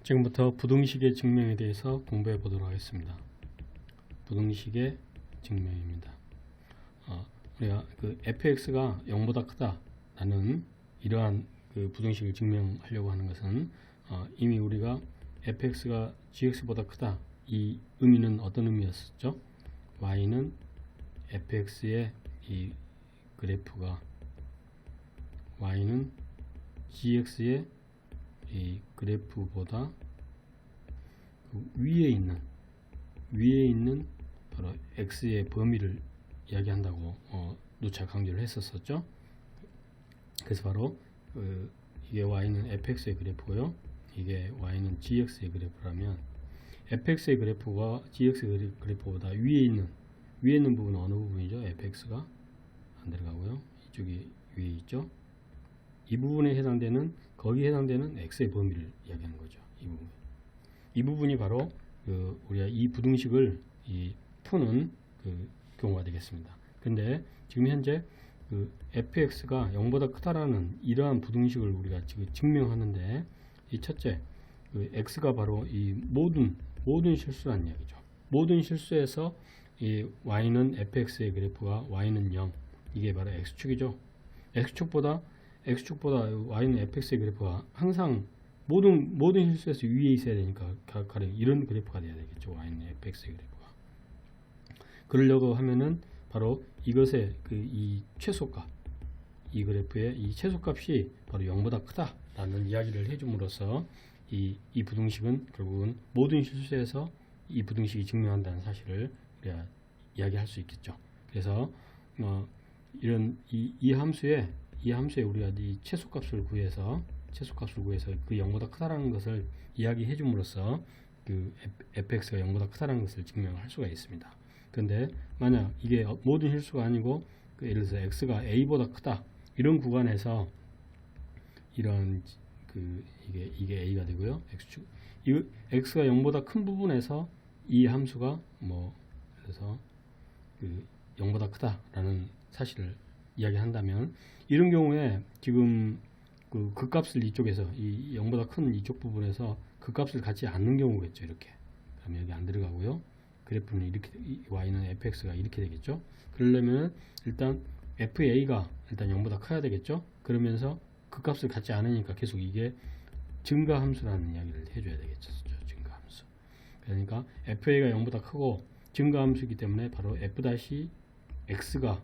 지금부터 부등식의 증명에 대해서 공부해 보도록 하겠습니다. 부등식의 증명입니다. 우리가 그 fx가 0보다 크다라는 이러한 그 부등식을 증명하려고 하는 것은 이미 우리가 fx가 gx보다 크다 이 의미는 어떤 의미였었죠? y는 fx의 이 그래프가 y는 gx의 이 그래프보다 그 위에 있는 바로 x의 범위를 이야기한다고 누차 강조를 했었었죠. 그래서 바로 이게 y는 fx의 그래프고요, 이게 y는 gx의 그래프라면 fx의 그래프가 gx의 그래프보다 위에 있는 부분은 어느 부분이죠? fx가 안 들어가고요, 이쪽이 위에 있죠. 이 부분에 해당되는, 거기에 해당되는 x의 범위를 이야기하는 거죠. 이 부분이 바로 우리가 이 부등식을 푸는 경우가 되겠습니다. 근데 지금 현재 fx가 0보다 크다라는 이러한 부등식을 우리가 지금 증명하는데, 이 첫째, x가 바로 이 모든 실수라는 이야기죠. 모든 실수에서 이 y는 fx의 그래프가 y는 0, 이게 바로 x축이죠. x축보다 y는 fx의 그래프가 항상 모든 실수에서 위에 있어야 되니까 가령 이런 그래프가 돼야 되겠죠. y는 fx의 그래프가. 그러려고 하면은 바로 이것의 이 최소값, 이 그래프의 이 최소값이 바로 0보다 크다라는 이야기를 해줌으로써 이 부등식은 결국은 모든 실수에서 이 부등식이 증명한다는 사실을 우리가 이야기할 수 있겠죠. 그래서 이런 이 함수에 우리가 이 최소값을 구해서 그 0보다 크다라는 것을 이야기해 줌으로써 그 fx가 0보다 크다라는 것을 증명할 수가 있습니다. 그런데 만약 이게 모든 실수가 아니고 예를 들어서 x가 a보다 크다 이런 구간에서 이런 이게 a가 되고요, x축, 이 x가 0보다 큰 부분에서 이 함수가 그래서 0보다 크다라는 사실을 이야기한다면, 이런 경우에 지금 극값을 이쪽에서 이 0보다 큰 이쪽 부분에서 극값을 갖지 않는 경우겠죠. 이렇게 그러면 여기 안 들어가고요, 그래프는 이렇게, y는 fx가 이렇게 되겠죠. 그러려면 일단 fa가 일단 0보다 커야 되겠죠. 그러면서 극값을 갖지 않으니까 계속 이게 증가함수라는 이야기를 해줘야 되겠죠. 증가함수. 그러니까 fa가 0보다 크고 증가함수이기 때문에 바로 f-x가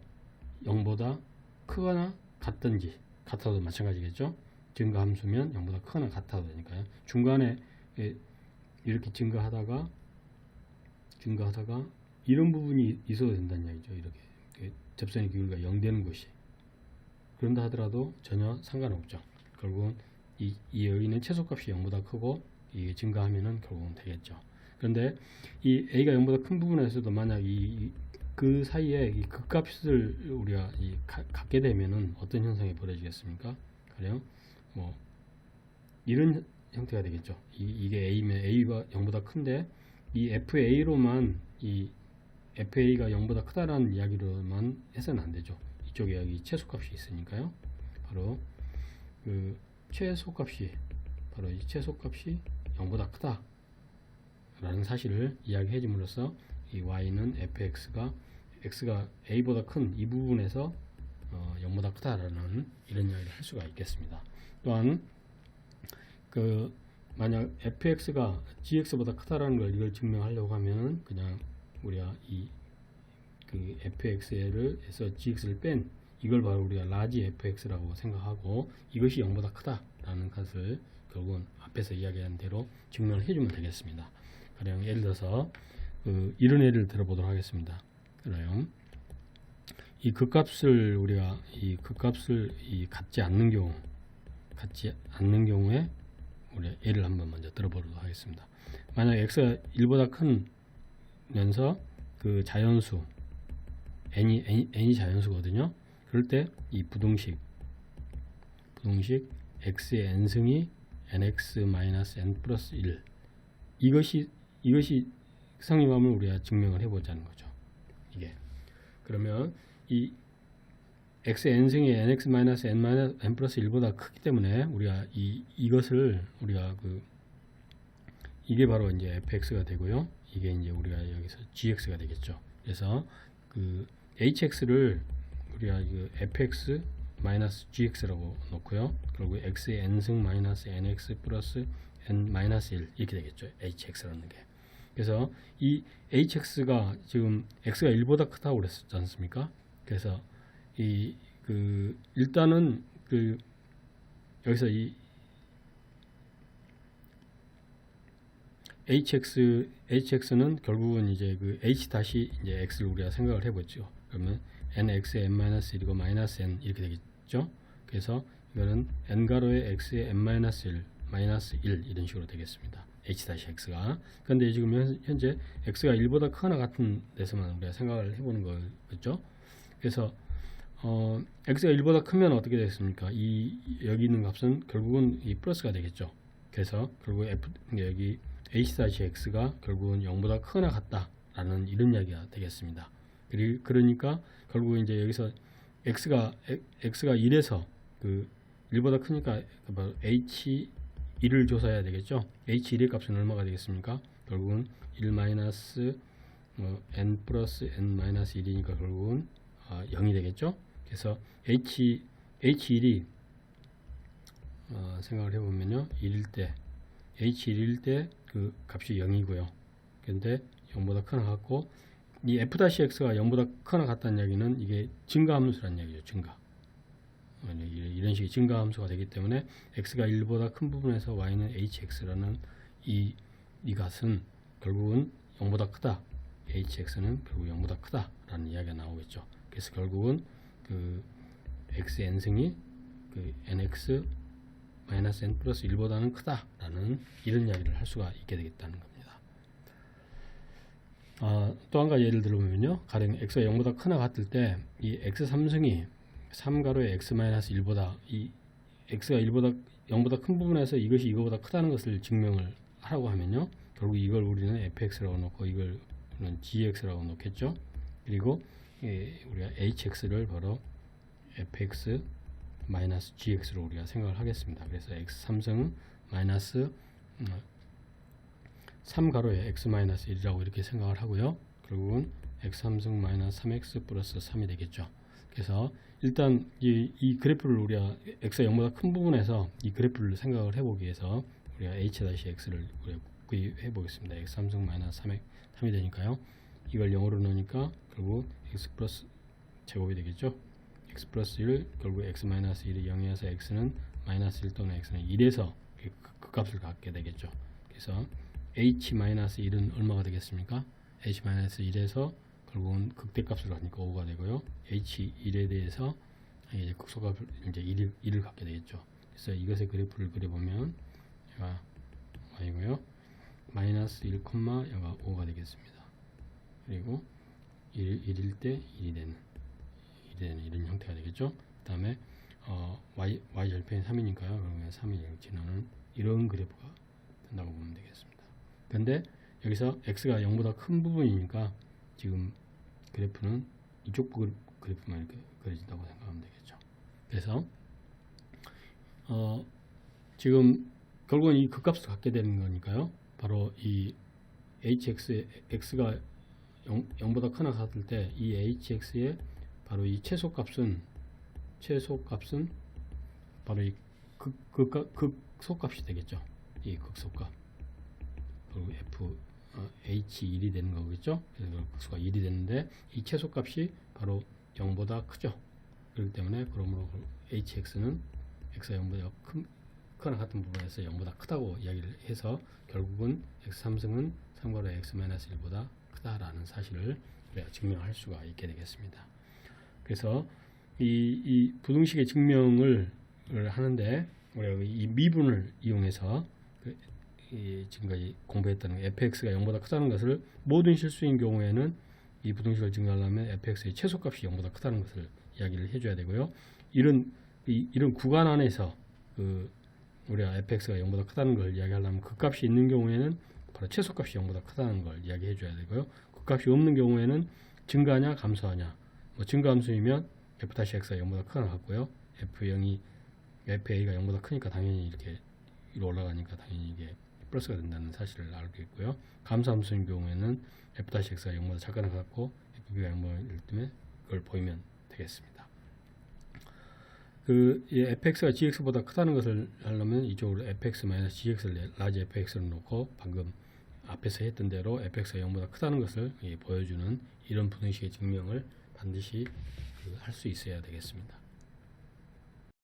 0보다 크거나 같든지, 같아도 마찬가지겠죠. 증가함수면 0보다 크거나 같아도 되니까요. 중간에 이렇게 증가하다가 이런 부분이 있어도 된다는 이야기죠. 이렇게 접선의 기울기가 0 되는 곳이. 그런다 하더라도 전혀 상관없죠. 결국은 여기는 최소값이 0보다 크고 이게 증가하면은 결국은 되겠죠. 그런데 이 a가 0보다 큰 부분에서도 만약 그 사이에 이 극값을 우리가 갖게 되면은 어떤 현상이 벌어지겠습니까? 그래요? 이런 형태가 되겠죠. 이게 a면 a가 0보다 큰데 이 fa로만, 이 fa가 0보다 크다라는 이야기로만 해서는 안 되죠. 이쪽에 여기 최소값이 있으니까요. 바로 바로 이 최소값이 0보다 크다라는 사실을 이야기해 줌으로써 이 y는 fx가 x가 a보다 큰 이 부분에서 0보다 크다라는 이런 이야기를 할 수가 있겠습니다. 또한 만약 fx가 gx보다 크다라는 걸 이걸 증명하려고 하면 그냥 우리가 fx를 해서 gx를 뺀 이걸 바로 우리가 라지 fx라고 생각하고 이것이 0보다 크다라는 것을 결국은 앞에서 이야기한 대로 증명을 해주면 되겠습니다. 가령 예를 들어서 이런 예를 들어보도록 하겠습니다. 그래요. 이 극값을 우리가 갖지 않는 경우에 우리 예를 한번 먼저 들어보도록 하겠습니다. 만약 x가 1보다 크면서 그 자연수 n이 자연수거든요. 그럴 때 이 부등식 x의 n승이 nx-n 플러스 1 이것이 성립함을 우리가 증명을 해보자는 거죠. 이게 그러면 이 x의 n승이 nx-n 플러스 1보다 크기 때문에 우리가 이것을 우리가 이게 바로 이제 fx가 되고요. 이게 이제 우리가 여기서 gx가 되겠죠. 그래서 그 hx를 우리가 그 fx 마이너스 gx라고 놓고요. 그리고 x의 n승 마이너스 nx 플러스 n 마이너스 1 이렇게 되겠죠. hx라는 게. 그래서 이 hx가 지금 x가 1보다 크다고 그랬었지 않습니까? 그래서 이 그 일단은 그 여기서 이 hx는 결국은 이제 그 h 다시 이제 x를 우리가 생각을 해보죠. 그러면 nx의 n-1이고 마이너스 n 이렇게 되겠죠. 그래서 이거는 n 가로의 x의 n-1 마이너스 1 이런 식으로 되겠습니다. h 다시 x가. 그런데 지금 현재 x가 1보다 크거나 같은 데서만 우리가 생각을 해보는 거겠죠. 그래서 x가 1보다 크면 어떻게 되겠습니까? 이 여기 있는 값은 결국은 이 플러스가 되겠죠. 그래서 결국 여기 h-x가 결국은 0보다 크거나 같다라는 이런 이야기가 되겠습니다. 그러니까 결국 이제 여기서 x가 1에서 그 1보다 크니까 h1을 조사해야 되겠죠. h1의 값은 얼마가 되겠습니까? 결국은 1 마이너스 n 플러스 n 마이너스 1이니까 결국은 0이 되겠죠. 그래서 h1이 생각을 해보면요, 1일 때 h1일 때 그 값이 0이고요. 근데 0보다 크거나 같고, 이 f-x가 0보다 크거나 같다는 이야기는 이게 증가함수라는 얘기죠. 증가. 이런 식의 증가함수가 되기 때문에 x가 1보다 큰 부분에서 y는 hx라는 이 값은 결국은 0보다 크다. hx는 결국 0보다 크다라는 이야기가 나오겠죠. 그래서 결국은 그 x n승이 그 nx 마이너스 n 플러스 1보다는 크다라는 이런 이야기를 할 수가 있게 되겠다는 겁니다. 또 한 가지 예를 들어보면요, 가령 x가 0보다 크나 같을 때 이 x3승이 3가로의 x 마이너스 1보다 이 x가 0보다 큰 부분에서 이것이 이거보다 크다는 것을 증명을 하라고 하면요, 결국 이걸 우리는 fx라고 놓고 이걸 gx라고 놓겠죠. 그리고 우리가 hx를 바로 fx 마이너스 gx로 우리가 생각을 하겠습니다. 그래서 x3승은 마이너스 3가로의 x 마이너스 1이라고 이렇게 생각을 하고요. 결국은 x3승 마이너스 3x 플러스 3이 되겠죠. 그래서 일단 이 그래프를 우리가 x가 0보다 큰 부분에서 이 그래프를 생각을 해보기 위해서 우리가 h-x를 구입해 보겠습니다. x3승 마이너스 3이 되니까요. 이걸 0으로 넣으니까 결국 x 플러스 제곱이 되겠죠. x 플러스 1, 결국 x 마이너스 1이 0이어서 x는 마이너스 1 또는 x는 1에서 그 값을 갖게 되겠죠. 그래서 h 마이너스 1은 얼마가 되겠습니까? h 마이너스 1에서 결국은 극대값을 갖으니까 5가 되고요. h1에 대해서 이제 극소값을 이제 1을 갖게 되겠죠. 그래서 이것의 그래프를 그려보면 얘가 y고요. 마이너스 1, 얘가 5가 되겠습니다. 그리고 1일 때 1이 되는 이런 형태가 되겠죠. 그 다음에 y 절편이 3이니까요. 그러면 3이 지나는 이런 그래프가 된다고 보면 되겠습니다. 근데 여기서 x가 0보다 큰 부분이니까 지금 그래프는 이쪽 그래프만 이렇게 그려진다고 생각하면 되겠죠. 그래서 지금 결국은 이 극값을 갖게 되는 거니까요. 바로 이 x가 0보다 크나 같을 때 이 hx의 바로 이 최소값은 바로 이 극소값이 되겠죠. 이 극소값. 그리고 h1이 되는 거겠죠. 그래서 극소가 1이 되는데 이 최소값이 바로 0보다 크죠. 그렇기 때문에 그러므로 hx는 x가 0보다 크거나 같은 부분에서 0보다 크다고 이야기를 해서 결국은 x3승은 3가로 x-1보다 크다라는 사실을 우리가 증명할 수가 있게 되겠습니다. 그래서 이 부등식의 증명을 하는데 우리가 이 미분을 이용해서 지금까지 공부했던 fx가 0보다 크다는 것을 모든 실수인 경우에는 이 부등식을 증명하려면 fx의 최소값이 0보다 크다는 것을 이야기를 해줘야 되고요. 이런 구간 안에서 우리가 fx가 0보다 크다는 걸 이야기하려면 그 값이 있는 경우에는 바로 최소값이 0보다 크다는 걸 이야기해 줘야 되고요. 그 값이 없는 경우에는 증가하냐 감소하냐. 증가함수이면 f-x가 0보다 크거나 같고요. fa가 0보다 크니까 당연히 이렇게 위로 올라가니까 당연히 이게 플러스가 된다는 사실을 알고 있고요. 감소함수인 경우에는 f-x가 0보다 작거나 같고 fb가 0보다 때문에 그걸 보이면 되겠습니다. 이 fx가 gx보다 크다는 것을 하려면 이쪽으로 fx-gx를 라지 fx를 놓고 방금 앞에서 했던 대로 fx가 0보다 크다는 것을 보여주는 이런 분해식의 증명을 반드시 할 수 있어야 되겠습니다.